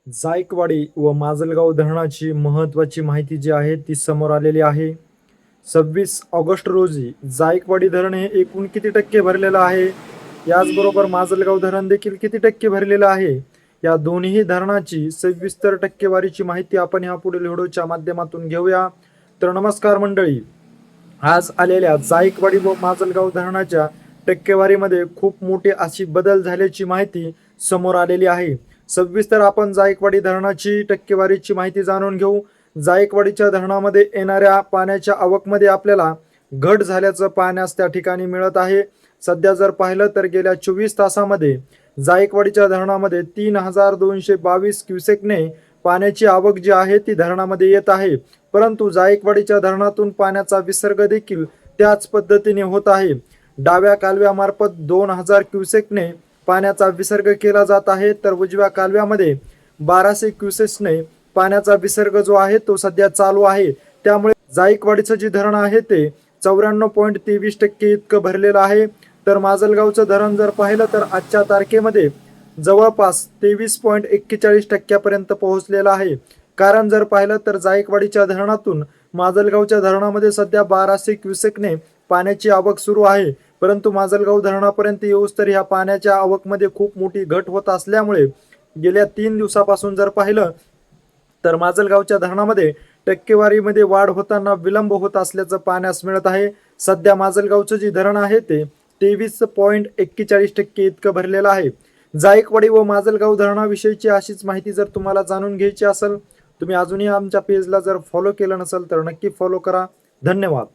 जायकवाडी व माजलगाव धरणाची महत्त्वाची माहिती जी आहे ती समोर आलेली आहे. 26 ऑगस्ट रोजी जायकवाडी धरण हे एकूण किती टक्के भरलेलं आहे, याचबरोबर माजलगाव धरण देखील किती टक्के भरलेलं आहे, या दोन्ही धरणाची सविस्तर टक्केवारीची माहिती आपण ह्या पुढील व्हिडिओच्या माध्यमातून घेऊया. तर नमस्कार मंडळी, आज आलेल्या जायकवाडी व माजलगाव धरणाच्या टक्केवारीमध्ये खूप मोठी अशी बदल झाल्याची माहिती समोर आलेली आहे. सविस्तर आपण जायकवाडी धरणाची टक्केवारीची माहिती जाणून घेऊ. जायकवाडीच्या धरणामध्ये येणाऱ्या पाण्याच्या आवकमध्ये आपल्याला घट झाल्याचं पाहण्यास त्या ठिकाणी मिळत आहे. सध्या जर पाहिलं तर गेल्या 24 तासामध्ये जायकवाडीच्या धरणामध्ये 3222 क्युसेकने पाण्याची आवक जी आहे ती धरणामध्ये येत आहे. परंतु जायकवाडीच्या धरणातून पाण्याचा विसर्ग देखील त्याच पद्धतीने होत आहे. डाव्या कालव्यामार्फत 2000 क्युसेकने पाण्याचा विसर्ग केला जात आहे, तर उजव्या कालव्यामध्ये 1200 क्युसेसने पाण्याचा विसर्ग जो आहे तो सध्या चालू आहे. त्यामुळे जायकवाडीचं जे धरण आहे ते 94.23% इतकं भरलेलं आहे. तर माजलगावचं धरण जर पाहिलं तर आजच्या तारखेमध्ये जवळपास 23.41% पोहोचलेलं आहे. कारण जर पाहिलं तर जायकवाडीच्या धरणातून माजलगावच्या धरणामध्ये सध्या 1200 क्युसेकने पाण्याची आवक सुरू आहे. परंतु माजलगाव धरणापर्यंत येऊस तर ह्या पाण्याच्या आवकमध्ये खूप मोठी घट होत असल्यामुळे गेल्या 3 दिवसापासून जर पाहिलं तर माजलगावच्या धरणामध्ये टक्केवारीमध्ये वाढ होताना विलंब होत असल्याचं पाहण्यास मिळत आहे. सध्या माजलगावचं जे धरण आहे ते 23.41% इतकं भरलेलं आहे. जायकवाडी व माजलगाव धरणाविषयीची अशीच माहिती जर तुम्हाला जाणून घ्यायची असेल, तुम्ही अजूनही आमच्या पेजला जर फॉलो केलं नसेल तर नक्की फॉलो करा. धन्यवाद.